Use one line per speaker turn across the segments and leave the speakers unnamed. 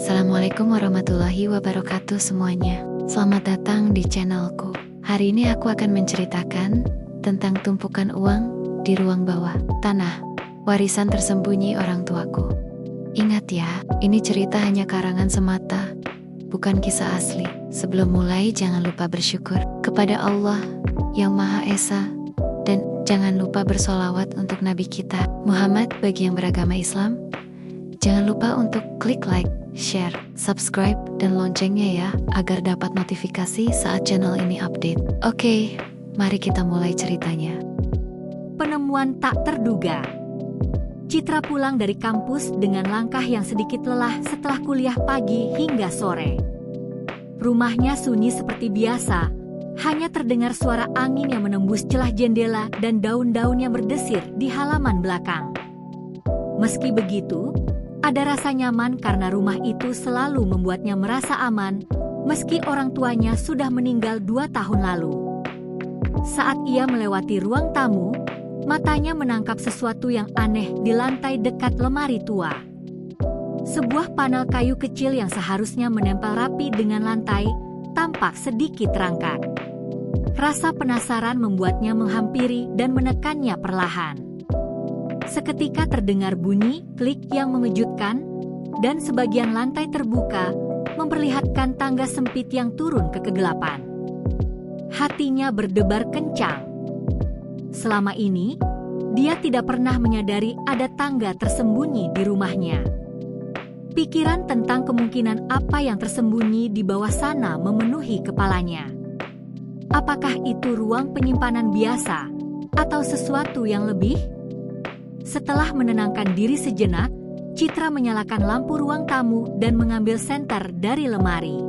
Assalamualaikum warahmatullahi wabarakatuh semuanya. Selamat datang di channelku. Hari ini aku akan menceritakan tentang tumpukan uang di ruang bawah tanah, warisan tersembunyi orang tuaku. Ingat ya, ini cerita hanya karangan semata, bukan kisah asli. Sebelum mulai, jangan lupa bersyukur kepada Allah yang Maha Esa, dan jangan lupa bersolawat untuk Nabi kita Muhammad. Bagi yang beragama Islam, jangan lupa untuk klik like, share, subscribe, dan loncengnya ya, agar dapat notifikasi saat channel ini update. Oke, mari kita mulai ceritanya.
Penemuan tak terduga. Citra pulang dari kampus dengan langkah yang sedikit lelah setelah kuliah pagi hingga sore. Rumahnya sunyi seperti biasa, hanya terdengar suara angin yang menembus celah jendela dan daun-daun yang berdesir di halaman belakang. Meski begitu, ada rasa nyaman karena rumah itu selalu membuatnya merasa aman, meski orang tuanya sudah meninggal 2 tahun lalu. Saat ia melewati ruang tamu, matanya menangkap sesuatu yang aneh di lantai dekat lemari tua. Sebuah panel kayu kecil yang seharusnya menempel rapi dengan lantai, tampak sedikit terangkat. Rasa penasaran membuatnya menghampiri dan menekannya perlahan. Seketika terdengar bunyi klik yang mengejutkan, dan sebagian lantai terbuka, memperlihatkan tangga sempit yang turun ke kegelapan. Hatinya berdebar kencang. Selama ini, dia tidak pernah menyadari ada tangga tersembunyi di rumahnya. Pikiran tentang kemungkinan apa yang tersembunyi di bawah sana memenuhi kepalanya. Apakah itu ruang penyimpanan biasa, atau sesuatu yang lebih? Setelah menenangkan diri sejenak, Citra menyalakan lampu ruang tamu dan mengambil senter dari lemari.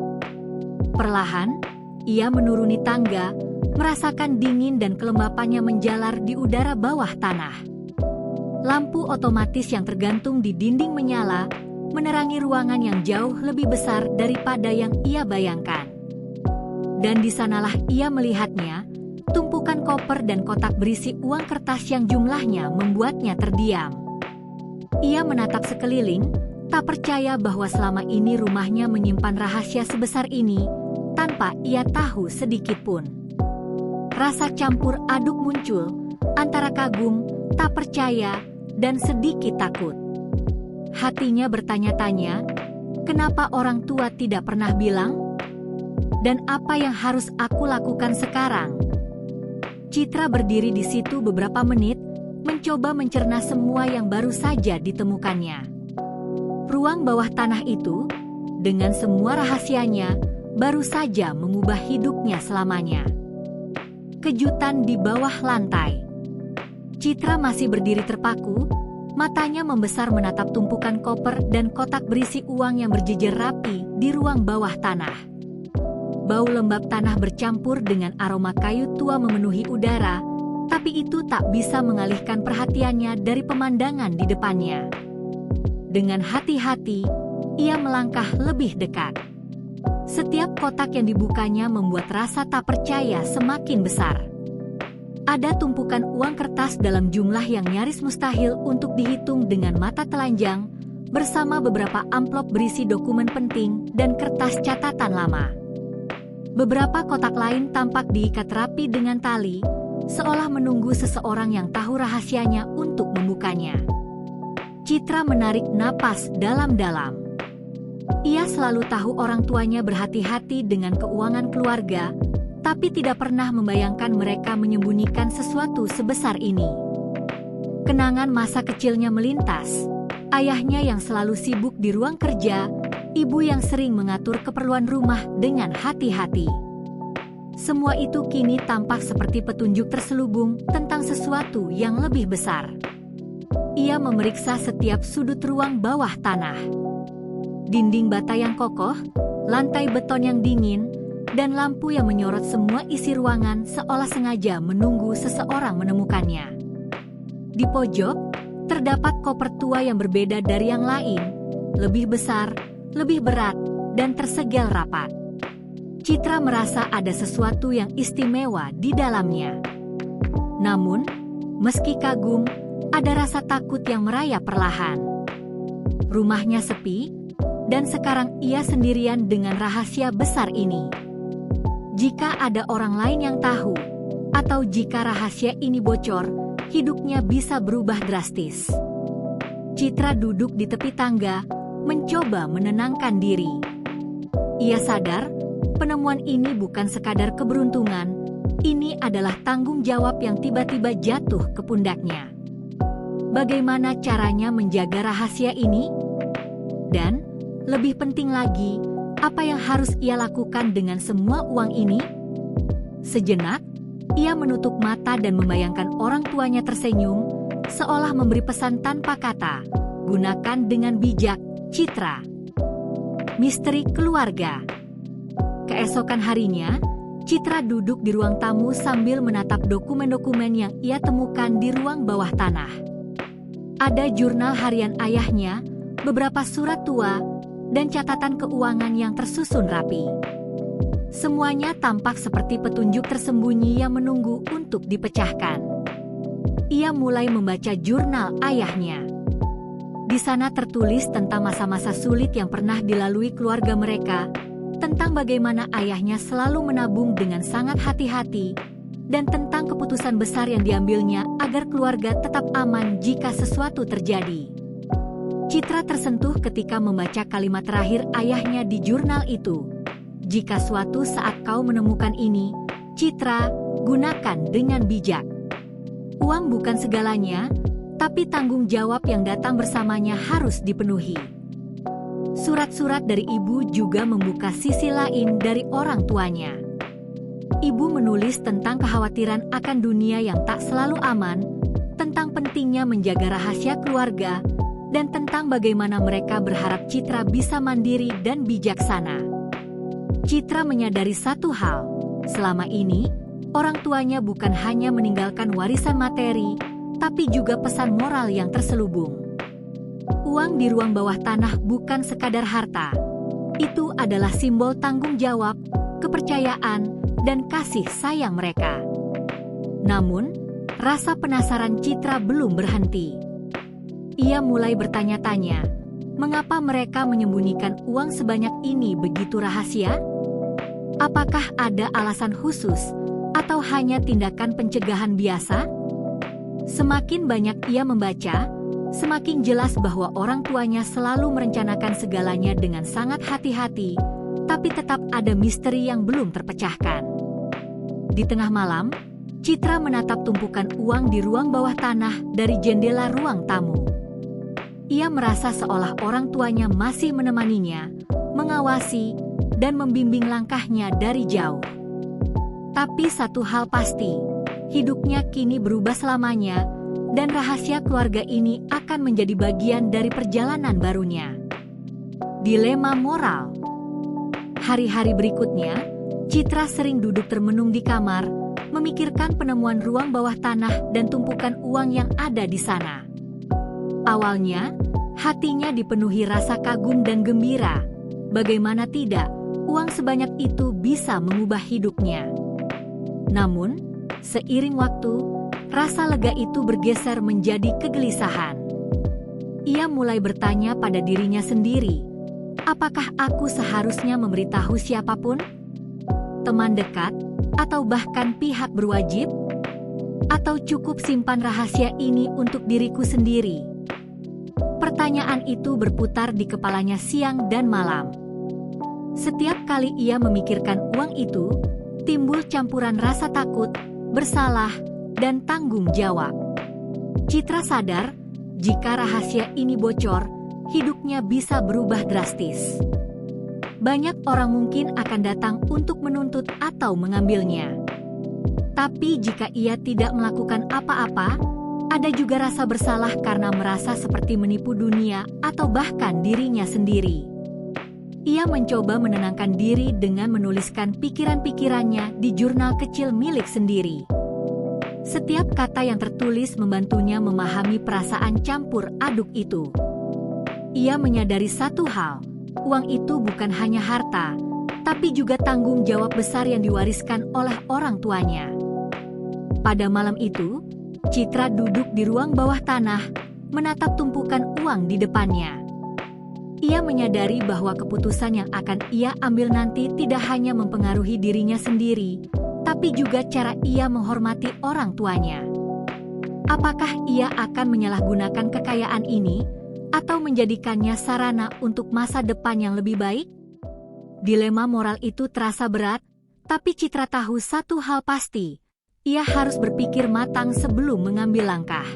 Perlahan, ia menuruni tangga, merasakan dingin dan kelembapannya menjalar di udara bawah tanah. Lampu otomatis yang tergantung di dinding menyala, menerangi ruangan yang jauh lebih besar daripada yang ia bayangkan. Dan di sanalah ia melihatnya, tumpukan koper dan kotak berisi uang kertas yang jumlahnya membuatnya terdiam. Ia menatap sekeliling, tak percaya bahwa selama ini rumahnya menyimpan rahasia sebesar ini, tanpa ia tahu sedikit pun. Rasa campur aduk muncul, antara kagum, tak percaya, dan sedikit takut. Hatinya bertanya-tanya, kenapa orang tua tidak pernah bilang? Dan apa yang harus aku lakukan sekarang? Citra berdiri di situ beberapa menit, mencoba mencerna semua yang baru saja ditemukannya. Ruang bawah tanah itu, dengan semua rahasianya, baru saja mengubah hidupnya selamanya. Kejutan di bawah lantai. Citra masih berdiri terpaku, matanya membesar menatap tumpukan koper dan kotak berisi uang yang berjejer rapi di ruang bawah tanah. Bau lembab tanah bercampur dengan aroma kayu tua memenuhi udara, tapi itu tak bisa mengalihkan perhatiannya dari pemandangan di depannya. Dengan hati-hati, ia melangkah lebih dekat. Setiap kotak yang dibukanya membuat rasa tak percaya semakin besar. Ada tumpukan uang kertas dalam jumlah yang nyaris mustahil untuk dihitung dengan mata telanjang, bersama beberapa amplop berisi dokumen penting dan kertas catatan lama. Beberapa kotak lain tampak diikat rapi dengan tali, seolah menunggu seseorang yang tahu rahasianya untuk membukanya. Citra menarik napas dalam-dalam. Ia selalu tahu orang tuanya berhati-hati dengan keuangan keluarga, tapi tidak pernah membayangkan mereka menyembunyikan sesuatu sebesar ini. Kenangan masa kecilnya melintas. Ayahnya yang selalu sibuk di ruang kerja, ibu yang sering mengatur keperluan rumah dengan hati-hati. Semua itu kini tampak seperti petunjuk terselubung tentang sesuatu yang lebih besar. Ia memeriksa setiap sudut ruang bawah tanah. Dinding bata yang kokoh, lantai beton yang dingin, dan lampu yang menyorot semua isi ruangan seolah sengaja menunggu seseorang menemukannya. Di pojok, terdapat koper tua yang berbeda dari yang lain, lebih besar, lebih berat, dan tersegel rapat. Citra merasa ada sesuatu yang istimewa di dalamnya. Namun, meski kagum, ada rasa takut yang merayap perlahan. Rumahnya sepi, dan sekarang ia sendirian dengan rahasia besar ini. Jika ada orang lain yang tahu, atau jika rahasia ini bocor, hidupnya bisa berubah drastis. Citra duduk di tepi tangga, mencoba menenangkan diri. Ia sadar, penemuan ini bukan sekadar keberuntungan, ini adalah tanggung jawab yang tiba-tiba jatuh ke pundaknya. Bagaimana caranya menjaga rahasia ini? Dan, lebih penting lagi, apa yang harus ia lakukan dengan semua uang ini? Sejenak, ia menutup mata dan membayangkan orang tuanya tersenyum, seolah memberi pesan tanpa kata, gunakan dengan bijak, Citra. Misteri keluarga. Keesokan harinya, Citra duduk di ruang tamu sambil menatap dokumen-dokumen yang ia temukan di ruang bawah tanah. Ada jurnal harian ayahnya, beberapa surat tua, dan catatan keuangan yang tersusun rapi. Semuanya tampak seperti petunjuk tersembunyi yang menunggu untuk dipecahkan. Ia mulai membaca jurnal ayahnya. Di sana tertulis tentang masa-masa sulit yang pernah dilalui keluarga mereka, tentang bagaimana ayahnya selalu menabung dengan sangat hati-hati, dan tentang keputusan besar yang diambilnya agar keluarga tetap aman jika sesuatu terjadi. Citra tersentuh ketika membaca kalimat terakhir ayahnya di jurnal itu. Jika suatu saat kau menemukan ini, Citra, gunakan dengan bijak. Uang bukan segalanya, tapi tanggung jawab yang datang bersamanya harus dipenuhi. Surat-surat dari ibu juga membuka sisi lain dari orang tuanya. Ibu menulis tentang kekhawatiran akan dunia yang tak selalu aman, tentang pentingnya menjaga rahasia keluarga, dan tentang bagaimana mereka berharap Citra bisa mandiri dan bijaksana. Citra menyadari satu hal, selama ini, orang tuanya bukan hanya meninggalkan warisan materi, tapi juga pesan moral yang terselubung. Uang di ruang bawah tanah bukan sekadar harta. Itu adalah simbol tanggung jawab, kepercayaan, dan kasih sayang mereka. Namun, rasa penasaran Citra belum berhenti. Ia mulai bertanya-tanya, mengapa mereka menyembunyikan uang sebanyak ini begitu rahasia? Apakah ada alasan khusus, atau hanya tindakan pencegahan biasa? Semakin banyak ia membaca, semakin jelas bahwa orang tuanya selalu merencanakan segalanya dengan sangat hati-hati, tapi tetap ada misteri yang belum terpecahkan. Di tengah malam, Citra menatap tumpukan uang di ruang bawah tanah dari jendela ruang tamu. Ia merasa seolah orang tuanya masih menemaninya, mengawasi, dan membimbing langkahnya dari jauh. Tapi satu hal pasti, hidupnya kini berubah selamanya, dan rahasia keluarga ini akan menjadi bagian dari perjalanan barunya. Dilema moral. Hari-hari berikutnya, Citra sering duduk termenung di kamar, memikirkan penemuan ruang bawah tanah dan tumpukan uang yang ada di sana. Awalnya, hatinya dipenuhi rasa kagum dan gembira. Bagaimana tidak, uang sebanyak itu bisa mengubah hidupnya. Namun, seiring waktu, rasa lega itu bergeser menjadi kegelisahan. Ia mulai bertanya pada dirinya sendiri, apakah aku seharusnya memberitahu siapapun? Teman dekat, atau bahkan pihak berwajib? Atau cukup simpan rahasia ini untuk diriku sendiri? Pertanyaan itu berputar di kepalanya siang dan malam. Setiap kali ia memikirkan uang itu, timbul campuran rasa takut, bersalah, dan tanggung jawab. Citra sadar, jika rahasia ini bocor, hidupnya bisa berubah drastis. Banyak orang mungkin akan datang untuk menuntut atau mengambilnya. Tapi jika ia tidak melakukan apa-apa, ada juga rasa bersalah karena merasa seperti menipu dunia atau bahkan dirinya sendiri. Ia mencoba menenangkan diri dengan menuliskan pikiran-pikirannya di jurnal kecil milik sendiri. Setiap kata yang tertulis membantunya memahami perasaan campur aduk itu. Ia menyadari satu hal, uang itu bukan hanya harta, tapi juga tanggung jawab besar yang diwariskan oleh orang tuanya. Pada malam itu, Citra duduk di ruang bawah tanah, menatap tumpukan uang di depannya. Ia menyadari bahwa keputusan yang akan ia ambil nanti tidak hanya mempengaruhi dirinya sendiri, tapi juga cara ia menghormati orang tuanya. Apakah ia akan menyalahgunakan kekayaan ini, atau menjadikannya sarana untuk masa depan yang lebih baik? Dilema moral itu terasa berat, tapi Citra tahu satu hal pasti, ia harus berpikir matang sebelum mengambil langkah.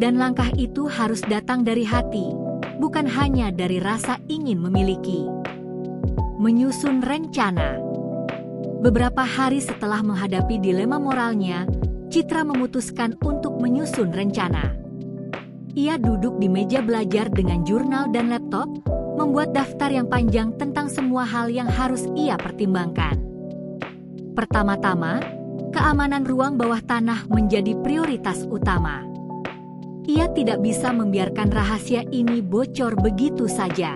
Dan langkah itu harus datang dari hati, bukan hanya dari rasa ingin memiliki. Menyusun rencana. Beberapa hari setelah menghadapi dilema moralnya, Citra memutuskan untuk menyusun rencana. Ia duduk di meja belajar dengan jurnal dan laptop, membuat daftar yang panjang tentang semua hal yang harus ia pertimbangkan. Pertama-tama, keamanan ruang bawah tanah menjadi prioritas utama. Ia tidak bisa membiarkan rahasia ini bocor begitu saja.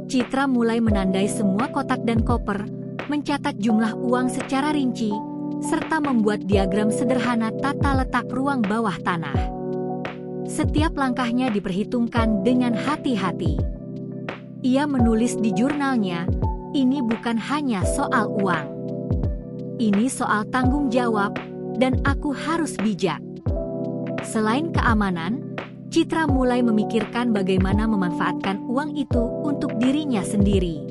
Citra mulai menandai semua kotak dan koper, mencatat jumlah uang secara rinci, serta membuat diagram sederhana tata letak ruang bawah tanah. Setiap langkahnya diperhitungkan dengan hati-hati. Ia menulis di jurnalnya, ini bukan hanya soal uang. Ini soal tanggung jawab, dan aku harus bijak. Selain keamanan, Citra mulai memikirkan bagaimana memanfaatkan uang itu untuk dirinya sendiri.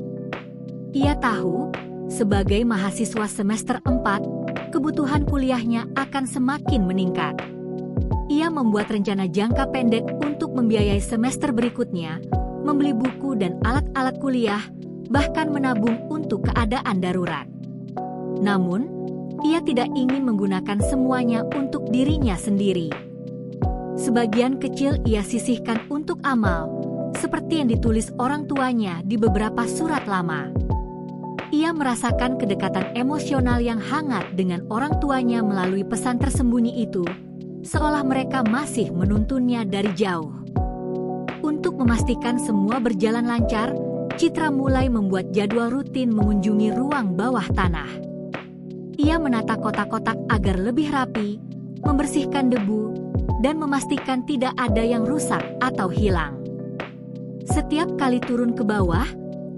Ia tahu, sebagai mahasiswa semester 4, kebutuhan kuliahnya akan semakin meningkat. Ia membuat rencana jangka pendek untuk membiayai semester berikutnya, membeli buku dan alat-alat kuliah, bahkan menabung untuk keadaan darurat. Namun, ia tidak ingin menggunakan semuanya untuk dirinya sendiri. Sebagian kecil ia sisihkan untuk amal, seperti yang ditulis orang tuanya di beberapa surat lama. Ia merasakan kedekatan emosional yang hangat dengan orang tuanya melalui pesan tersembunyi itu, seolah mereka masih menuntunnya dari jauh. Untuk memastikan semua berjalan lancar, Citra mulai membuat jadwal rutin mengunjungi ruang bawah tanah. Ia menata kotak-kotak agar lebih rapi, membersihkan debu, dan memastikan tidak ada yang rusak atau hilang. Setiap kali turun ke bawah,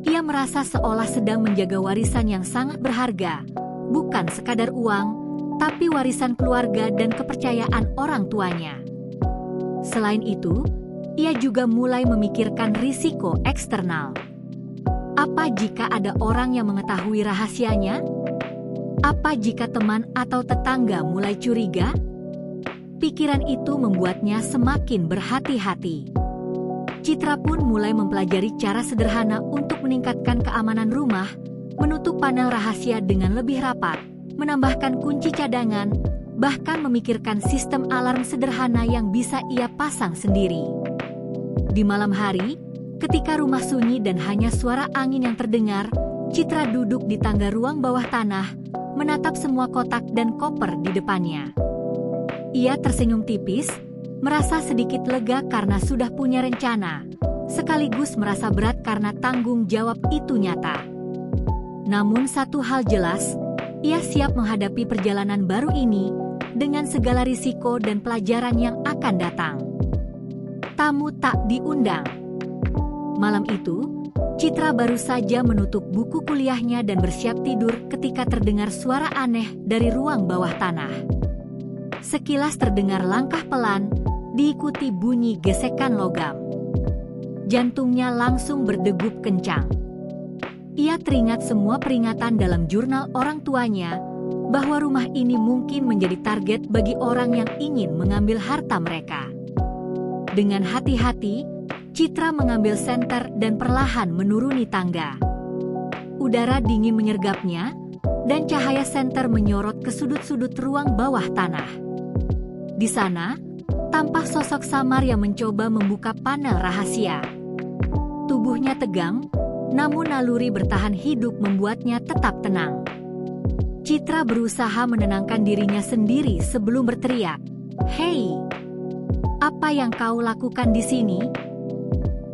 ia merasa seolah sedang menjaga warisan yang sangat berharga, bukan sekadar uang, tapi warisan keluarga dan kepercayaan orang tuanya. Selain itu, ia juga mulai memikirkan risiko eksternal. Apa jika ada orang yang mengetahui rahasianya? Apa jika teman atau tetangga mulai curiga? Pikiran itu membuatnya semakin berhati-hati. Citra pun mulai mempelajari cara sederhana untuk meningkatkan keamanan rumah, menutup panel rahasia dengan lebih rapat, menambahkan kunci cadangan, bahkan memikirkan sistem alarm sederhana yang bisa ia pasang sendiri. Di malam hari, ketika rumah sunyi dan hanya suara angin yang terdengar, Citra duduk di tangga ruang bawah tanah, menatap semua kotak dan koper di depannya. Ia tersenyum tipis, merasa sedikit lega karena sudah punya rencana, sekaligus merasa berat karena tanggung jawab itu nyata. Namun satu hal jelas, ia siap menghadapi perjalanan baru ini dengan segala risiko dan pelajaran yang akan datang. Tamu tak diundang. Malam itu, Citra baru saja menutup buku kuliahnya dan bersiap tidur ketika terdengar suara aneh dari ruang bawah tanah. Sekilas terdengar langkah pelan, diikuti bunyi gesekan logam. Jantungnya langsung berdegup kencang. Ia teringat semua peringatan dalam jurnal orang tuanya, bahwa rumah ini mungkin menjadi target bagi orang yang ingin mengambil harta mereka. Dengan hati-hati, Citra mengambil senter dan perlahan menuruni tangga. Udara dingin menyergapnya, dan cahaya senter menyorot ke sudut-sudut ruang bawah tanah. Di sana, tampak sosok samar yang mencoba membuka panel rahasia. Tubuhnya tegang, namun naluri bertahan hidup membuatnya tetap tenang. Citra berusaha menenangkan dirinya sendiri sebelum berteriak, "Hei, apa yang kau lakukan di sini?"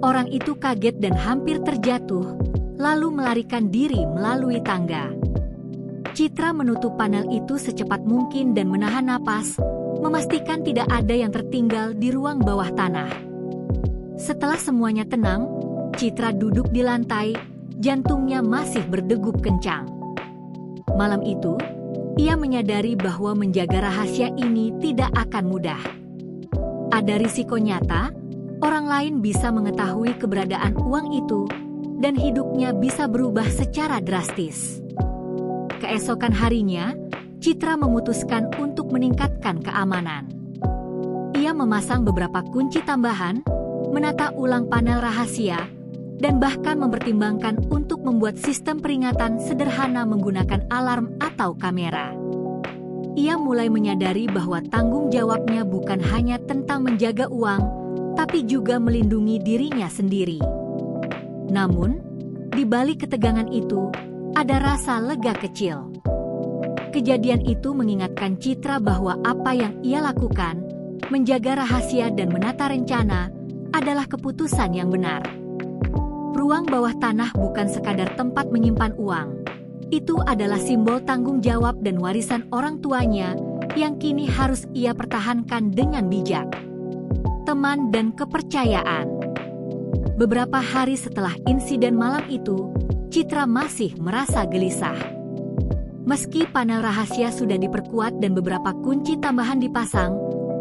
Orang itu kaget dan hampir terjatuh, lalu melarikan diri melalui tangga. Citra menutup panel itu secepat mungkin dan menahan napas, memastikan tidak ada yang tertinggal di ruang bawah tanah. Setelah semuanya tenang, Citra duduk di lantai, jantungnya masih berdegup kencang. Malam itu, ia menyadari bahwa menjaga rahasia ini tidak akan mudah. Ada risiko nyata, orang lain bisa mengetahui keberadaan uang itu, dan hidupnya bisa berubah secara drastis. Keesokan harinya, Citra memutuskan untuk meningkatkan keamanan. Ia memasang beberapa kunci tambahan, menata ulang panel rahasia, dan bahkan mempertimbangkan untuk membuat sistem peringatan sederhana menggunakan alarm atau kamera. Ia mulai menyadari bahwa tanggung jawabnya bukan hanya tentang menjaga uang, tapi juga melindungi dirinya sendiri. Namun, di balik ketegangan itu, ada rasa lega kecil. Kejadian itu mengingatkan Citra bahwa apa yang ia lakukan, menjaga rahasia dan menata rencana, adalah keputusan yang benar. Ruang bawah tanah bukan sekadar tempat menyimpan uang. Itu adalah simbol tanggung jawab dan warisan orang tuanya yang kini harus ia pertahankan dengan bijak. Teman dan kepercayaan. Beberapa hari setelah insiden malam itu, Citra masih merasa gelisah. Meski panel rahasia sudah diperkuat dan beberapa kunci tambahan dipasang,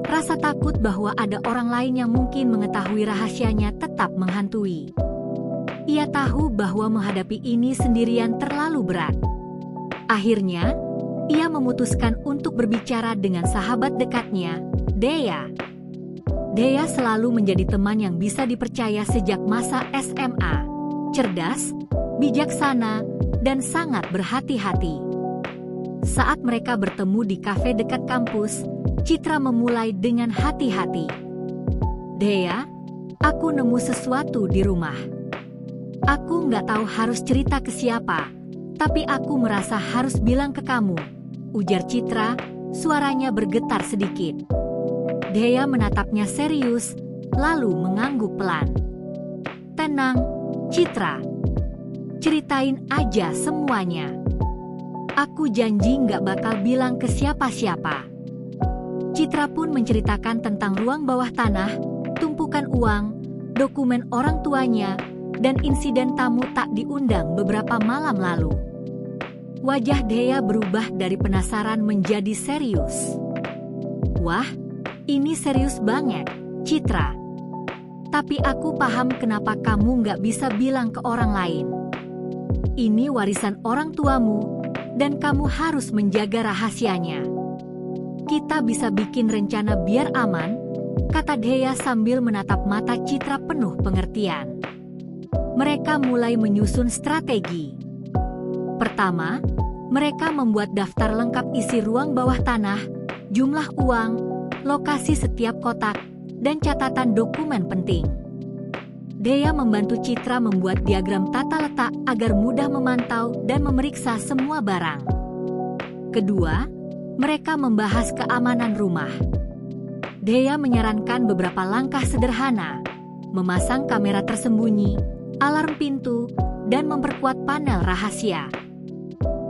rasa takut bahwa ada orang lain yang mungkin mengetahui rahasianya tetap menghantui. Ia tahu bahwa menghadapi ini sendirian terlalu berat. Akhirnya, ia memutuskan untuk berbicara dengan sahabat dekatnya, Dea. Dea selalu menjadi teman yang bisa dipercaya sejak masa SMA. Cerdas, bijaksana, dan sangat berhati-hati. Saat mereka bertemu di kafe dekat kampus, Citra memulai dengan hati-hati. Dea, aku nemu sesuatu di rumah. Aku nggak tahu harus cerita ke siapa, tapi aku merasa harus bilang ke kamu, ujar Citra, suaranya bergetar sedikit. Dea menatapnya serius, lalu mengangguk pelan. Tenang, Citra. Ceritain aja semuanya. Aku janji nggak bakal bilang ke siapa-siapa. Citra pun menceritakan tentang ruang bawah tanah, tumpukan uang, dokumen orang tuanya, dan insiden tamu tak diundang beberapa malam lalu. Wajah Dea berubah dari penasaran menjadi serius. Wah, ini serius banget, Citra. Tapi aku paham kenapa kamu nggak bisa bilang ke orang lain. Ini warisan orang tuamu, dan kamu harus menjaga rahasianya. Kita bisa bikin rencana biar aman, kata Dea sambil menatap mata Citra penuh pengertian. Mereka mulai menyusun strategi. Pertama, mereka membuat daftar lengkap isi ruang bawah tanah, jumlah uang, lokasi setiap kotak, dan catatan dokumen penting. Dea membantu Citra membuat diagram tata letak agar mudah memantau dan memeriksa semua barang. Kedua, mereka membahas keamanan rumah. Dea menyarankan beberapa langkah sederhana, memasang kamera tersembunyi, alarm pintu, dan memperkuat panel rahasia.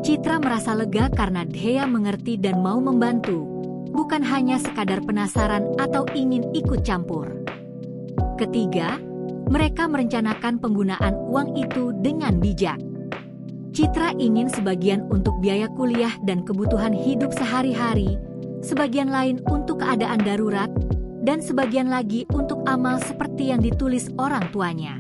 Citra merasa lega karena Dea mengerti dan mau membantu, bukan hanya sekadar penasaran atau ingin ikut campur. Ketiga, mereka merencanakan penggunaan uang itu dengan bijak. Citra ingin sebagian untuk biaya kuliah dan kebutuhan hidup sehari-hari, sebagian lain untuk keadaan darurat, dan sebagian lagi untuk amal seperti yang ditulis orang tuanya.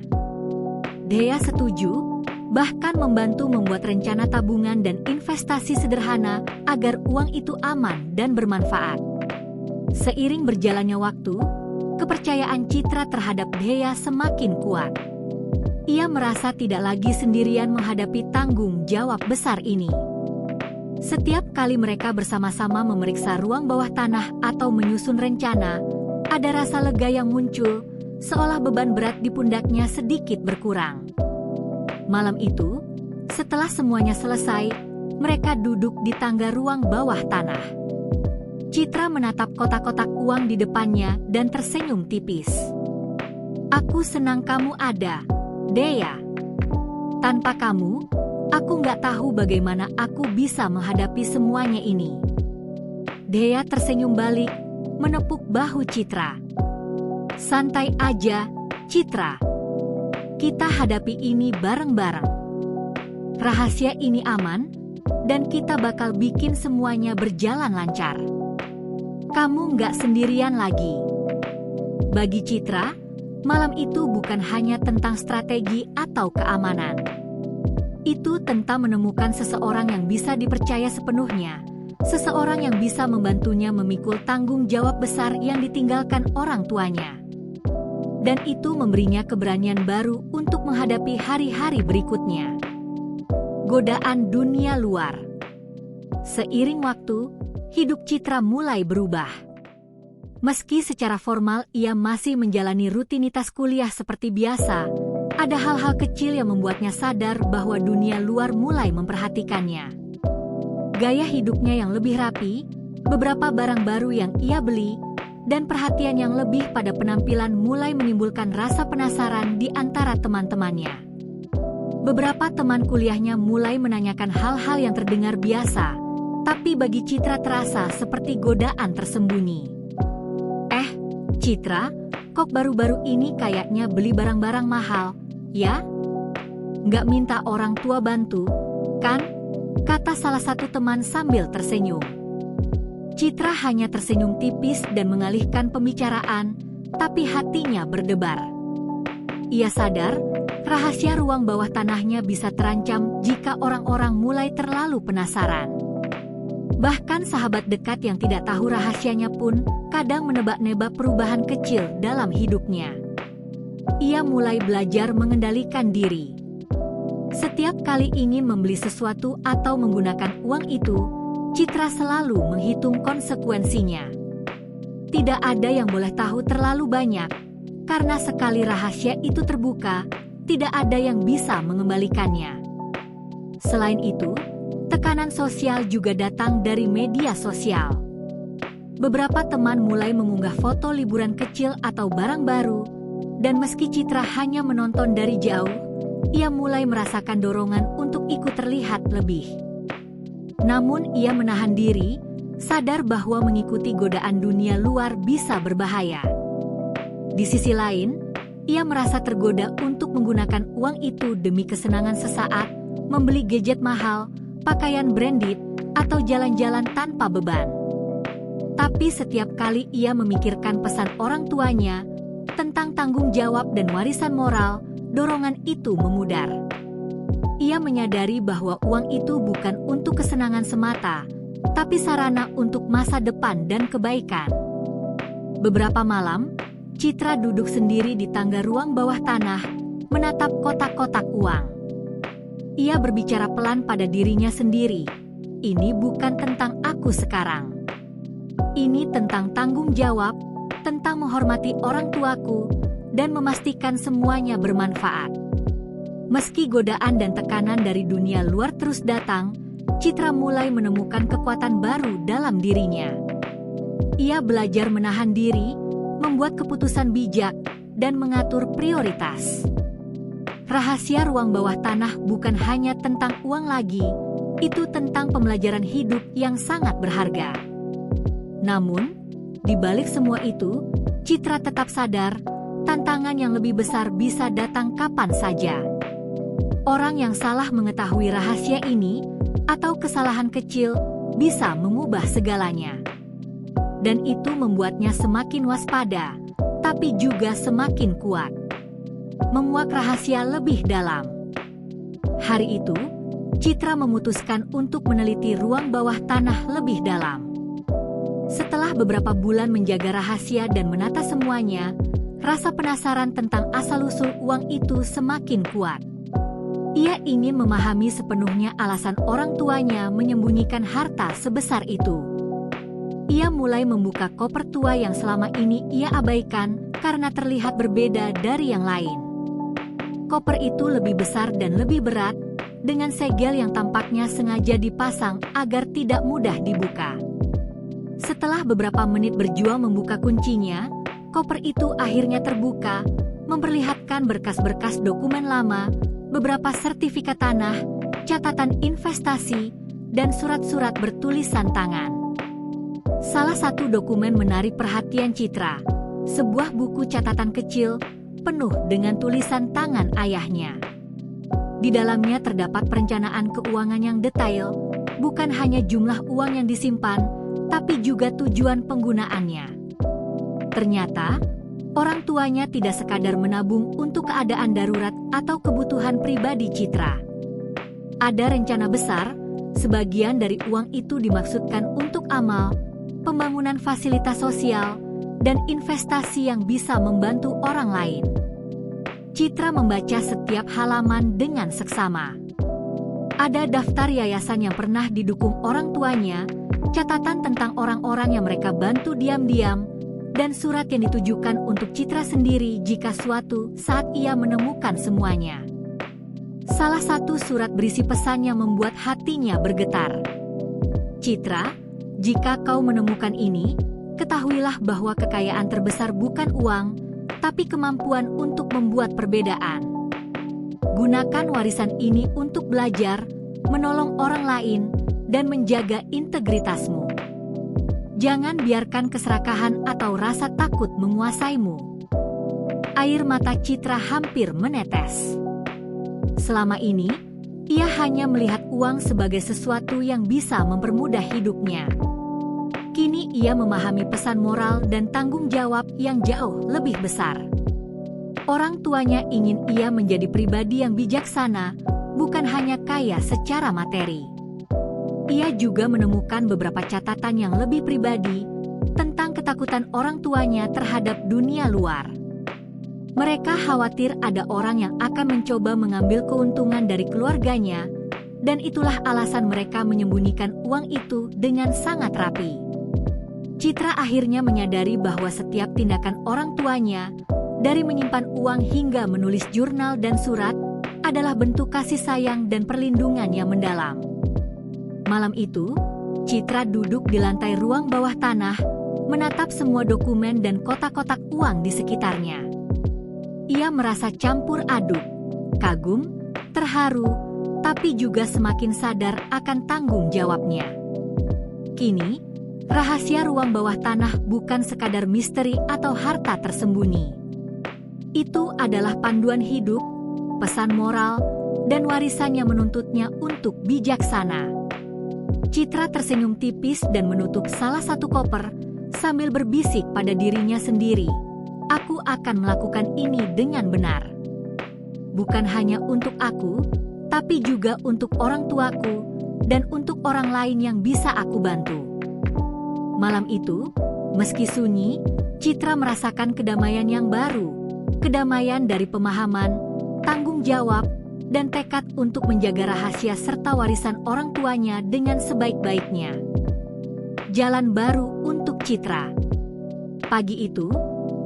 Dea setuju, bahkan membantu membuat rencana tabungan dan investasi sederhana agar uang itu aman dan bermanfaat. Seiring berjalannya waktu, kepercayaan Citra terhadap Dea semakin kuat. Ia merasa tidak lagi sendirian menghadapi tanggung jawab besar ini. Setiap kali mereka bersama-sama memeriksa ruang bawah tanah atau menyusun rencana, ada rasa lega yang muncul, seolah beban berat di pundaknya sedikit berkurang. Malam itu, setelah semuanya selesai, mereka duduk di tangga ruang bawah tanah. Citra menatap kotak-kotak uang di depannya dan tersenyum tipis. Aku senang kamu ada, Dea. Tanpa kamu, aku nggak tahu bagaimana aku bisa menghadapi semuanya ini. Dea tersenyum balik, menepuk bahu Citra. Santai aja, Citra. Kita hadapi ini bareng-bareng. Rahasia ini aman, dan kita bakal bikin semuanya berjalan lancar. Kamu nggak sendirian lagi. Bagi Citra, malam itu bukan hanya tentang strategi atau keamanan. Itu tentang menemukan seseorang yang bisa dipercaya sepenuhnya, seseorang yang bisa membantunya memikul tanggung jawab besar yang ditinggalkan orang tuanya. Dan itu memberinya keberanian baru untuk menghadapi hari-hari berikutnya. Godaan dunia luar. Seiring waktu, hidup Citra mulai berubah. Meski secara formal ia masih menjalani rutinitas kuliah seperti biasa, ada hal-hal kecil yang membuatnya sadar bahwa dunia luar mulai memperhatikannya. Gaya hidupnya yang lebih rapi, beberapa barang baru yang ia beli, dan perhatian yang lebih pada penampilan mulai menimbulkan rasa penasaran di antara teman-temannya. Beberapa teman kuliahnya mulai menanyakan hal-hal yang terdengar biasa, tapi bagi Citra terasa seperti godaan tersembunyi. Citra, kok baru-baru ini kayaknya beli barang-barang mahal, ya? Nggak minta orang tua bantu, kan? Kata salah satu teman sambil tersenyum. Citra hanya tersenyum tipis dan mengalihkan pembicaraan, tapi hatinya berdebar. Ia sadar, rahasia ruang bawah tanahnya bisa terancam jika orang-orang mulai terlalu penasaran. Bahkan sahabat dekat yang tidak tahu rahasianya pun kadang menebak-nebak perubahan kecil dalam hidupnya. Ia mulai belajar mengendalikan diri. Setiap kali ingin membeli sesuatu atau menggunakan uang itu, Citra selalu menghitung konsekuensinya. Tidak ada yang boleh tahu terlalu banyak, karena sekali rahasia itu terbuka, tidak ada yang bisa mengembalikannya. Selain itu, tekanan sosial juga datang dari media sosial. Beberapa teman mulai mengunggah foto liburan kecil atau barang baru, dan meski Citra hanya menonton dari jauh, ia mulai merasakan dorongan untuk ikut terlihat lebih. Namun ia menahan diri, sadar bahwa mengikuti godaan dunia luar bisa berbahaya. Di sisi lain, ia merasa tergoda untuk menggunakan uang itu demi kesenangan sesaat, membeli gadget mahal, pakaian branded, atau jalan-jalan tanpa beban. Tapi setiap kali ia memikirkan pesan orang tuanya tentang tanggung jawab dan warisan moral, dorongan itu memudar. Ia menyadari bahwa uang itu bukan untuk kesenangan semata, tapi sarana untuk masa depan dan kebaikan. Beberapa malam, Citra duduk sendiri di tangga ruang bawah tanah, menatap kotak-kotak uang. Ia berbicara pelan pada dirinya sendiri. Ini bukan tentang aku sekarang. Ini tentang tanggung jawab, tentang menghormati orang tuaku, dan memastikan semuanya bermanfaat. Meski godaan dan tekanan dari dunia luar terus datang, Citra mulai menemukan kekuatan baru dalam dirinya. Ia belajar menahan diri, membuat keputusan bijak, dan mengatur prioritas. Rahasia ruang bawah tanah bukan hanya tentang uang lagi, itu tentang pembelajaran hidup yang sangat berharga. Namun, di balik semua itu, Citra tetap sadar, tantangan yang lebih besar bisa datang kapan saja. Orang yang salah mengetahui rahasia ini, atau kesalahan kecil, bisa mengubah segalanya. Dan itu membuatnya semakin waspada, tapi juga semakin kuat. Menguak rahasia lebih dalam. Hari itu, Citra memutuskan untuk meneliti ruang bawah tanah lebih dalam. Setelah beberapa bulan menjaga rahasia dan menata semuanya, rasa penasaran tentang asal-usul uang itu semakin kuat. Ia ingin memahami sepenuhnya alasan orang tuanya menyembunyikan harta sebesar itu. Ia mulai membuka koper tua yang selama ini ia abaikan karena terlihat berbeda dari yang lain. Koper itu lebih besar dan lebih berat, dengan segel yang tampaknya sengaja dipasang agar tidak mudah dibuka. Setelah beberapa menit berjuang membuka kuncinya, koper itu akhirnya terbuka, memperlihatkan berkas-berkas dokumen lama, beberapa sertifikat tanah, catatan investasi, dan surat-surat bertulisan tangan. Salah satu dokumen menarik perhatian Citra, sebuah buku catatan kecil, penuh dengan tulisan tangan ayahnya. Di dalamnya terdapat perencanaan keuangan yang detail, bukan hanya jumlah uang yang disimpan, tapi juga tujuan penggunaannya. Ternyata, orang tuanya tidak sekadar menabung untuk keadaan darurat atau kebutuhan pribadi Citra. Ada rencana besar, sebagian dari uang itu dimaksudkan untuk amal, pembangunan fasilitas sosial, dan investasi yang bisa membantu orang lain. Citra membaca setiap halaman dengan seksama. Ada daftar yayasan yang pernah didukung orang tuanya, catatan tentang orang-orang yang mereka bantu diam-diam, dan surat yang ditujukan untuk Citra sendiri jika suatu saat ia menemukan semuanya. Salah satu surat berisi pesan yang membuat hatinya bergetar. Citra, jika kau menemukan ini, ketahuilah bahwa kekayaan terbesar bukan uang, tapi kemampuan untuk membuat perbedaan. Gunakan warisan ini untuk belajar, menolong orang lain, dan menjaga integritasmu. Jangan biarkan keserakahan atau rasa takut menguasaimu. Air mata Citra hampir menetes. Selama ini, ia hanya melihat uang sebagai sesuatu yang bisa mempermudah hidupnya. Kini ia memahami pesan moral dan tanggung jawab yang jauh lebih besar. Orang tuanya ingin ia menjadi pribadi yang bijaksana, bukan hanya kaya secara materi. Ia juga menemukan beberapa catatan yang lebih pribadi tentang ketakutan orang tuanya terhadap dunia luar. Mereka khawatir ada orang yang akan mencoba mengambil keuntungan dari keluarganya, dan itulah alasan mereka menyembunyikan uang itu dengan sangat rapi. Citra akhirnya menyadari bahwa setiap tindakan orang tuanya, dari menyimpan uang hingga menulis jurnal dan surat, adalah bentuk kasih sayang dan perlindungan yang mendalam. Malam itu, Citra duduk di lantai ruang bawah tanah, menatap semua dokumen dan kotak-kotak uang di sekitarnya. Ia merasa campur aduk, kagum, terharu, tapi juga semakin sadar akan tanggung jawabnya. Kini, rahasia ruang bawah tanah bukan sekadar misteri atau harta tersembunyi. Itu adalah panduan hidup, pesan moral, dan warisan yang menuntutnya untuk bijaksana. Citra tersenyum tipis dan menutup salah satu koper, sambil berbisik pada dirinya sendiri, "Aku akan melakukan ini dengan benar. Bukan hanya untuk aku, tapi juga untuk orang tuaku, dan untuk orang lain yang bisa aku bantu." Malam itu, meski sunyi, Citra merasakan kedamaian yang baru, kedamaian dari pemahaman, tanggung jawab, dan tekad untuk menjaga rahasia serta warisan orang tuanya dengan sebaik-baiknya. Jalan baru untuk Citra. Pagi itu,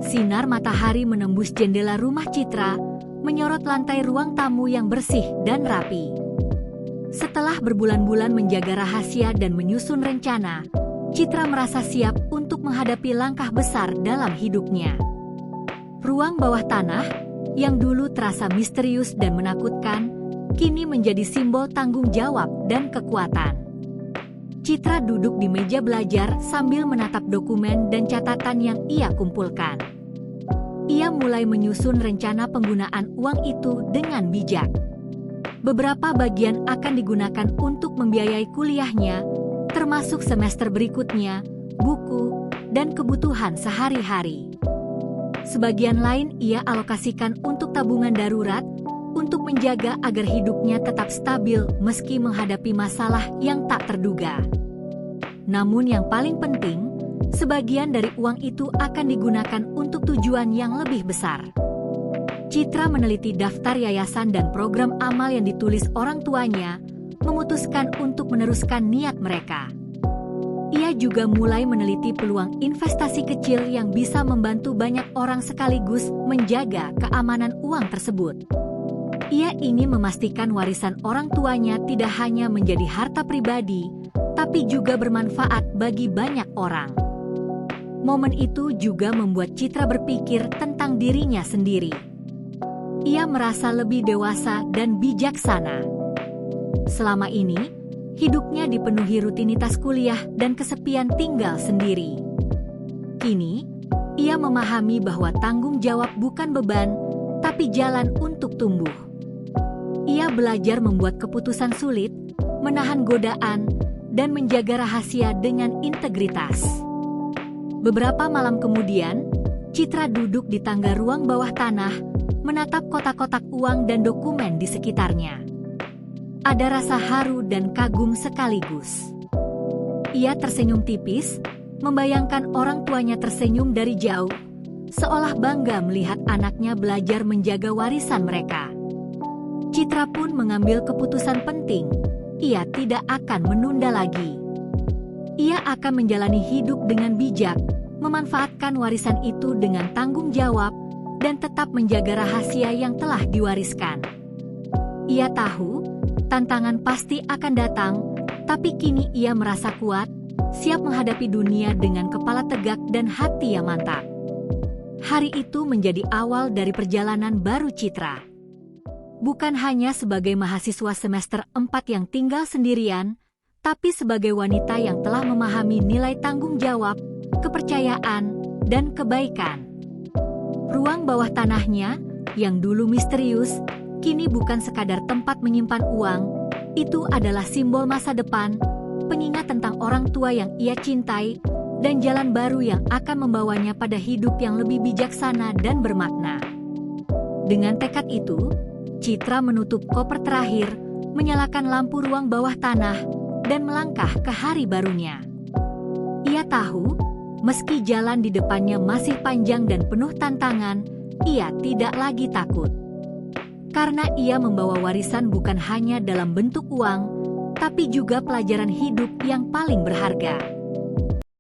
sinar matahari menembus jendela rumah Citra, menyorot lantai ruang tamu yang bersih dan rapi. Setelah berbulan-bulan menjaga rahasia dan menyusun rencana, Citra merasa siap untuk menghadapi langkah besar dalam hidupnya. Ruang bawah tanah, yang dulu terasa misterius dan menakutkan, kini menjadi simbol tanggung jawab dan kekuatan. Citra duduk di meja belajar sambil menatap dokumen dan catatan yang ia kumpulkan. Ia mulai menyusun rencana penggunaan uang itu dengan bijak. Beberapa bagian akan digunakan untuk membiayai kuliahnya, termasuk semester berikutnya, buku, dan kebutuhan sehari-hari. Sebagian lain ia alokasikan untuk tabungan darurat, untuk menjaga agar hidupnya tetap stabil meski menghadapi masalah yang tak terduga. Namun yang paling penting, sebagian dari uang itu akan digunakan untuk tujuan yang lebih besar. Citra meneliti daftar yayasan dan program amal yang ditulis orang tuanya, memutuskan untuk meneruskan niat mereka. Ia juga mulai meneliti peluang investasi kecil yang bisa membantu banyak orang sekaligus menjaga keamanan uang tersebut. Ia ingin memastikan warisan orang tuanya tidak hanya menjadi harta pribadi, tapi juga bermanfaat bagi banyak orang. Momen itu juga membuat Citra berpikir tentang dirinya sendiri. Ia merasa lebih dewasa dan bijaksana. Selama ini, hidupnya dipenuhi rutinitas kuliah dan kesepian tinggal sendiri. Kini, ia memahami bahwa tanggung jawab bukan beban, tapi jalan untuk tumbuh. Ia belajar membuat keputusan sulit, menahan godaan, dan menjaga rahasia dengan integritas. Beberapa malam kemudian, Citra duduk di tangga ruang bawah tanah, menatap kotak-kotak uang dan dokumen di sekitarnya. Ada rasa haru dan kagum sekaligus. Ia tersenyum tipis, membayangkan orang tuanya tersenyum dari jauh, seolah bangga melihat anaknya belajar menjaga warisan mereka. Citra pun mengambil keputusan penting. Ia tidak akan menunda lagi. Ia akan menjalani hidup dengan bijak, memanfaatkan warisan itu dengan tanggung jawab, dan tetap menjaga rahasia yang telah diwariskan. Ia tahu, tantangan pasti akan datang, tapi kini ia merasa kuat, siap menghadapi dunia dengan kepala tegak dan hati yang mantap. Hari itu menjadi awal dari perjalanan baru Citra. Bukan hanya sebagai mahasiswa semester 4 yang tinggal sendirian, tapi sebagai wanita yang telah memahami nilai tanggung jawab, kepercayaan, dan kebaikan. Ruang bawah tanahnya, yang dulu misterius, kini bukan sekadar tempat menyimpan uang, itu adalah simbol masa depan, pengingat tentang orang tua yang ia cintai, dan jalan baru yang akan membawanya pada hidup yang lebih bijaksana dan bermakna. Dengan tekad itu, Citra menutup koper terakhir, menyalakan lampu ruang bawah tanah, dan melangkah ke hari barunya. Ia tahu, meski jalan di depannya masih panjang dan penuh tantangan, ia tidak lagi takut. Karena ia membawa warisan bukan hanya dalam bentuk uang, tapi juga pelajaran hidup yang paling berharga.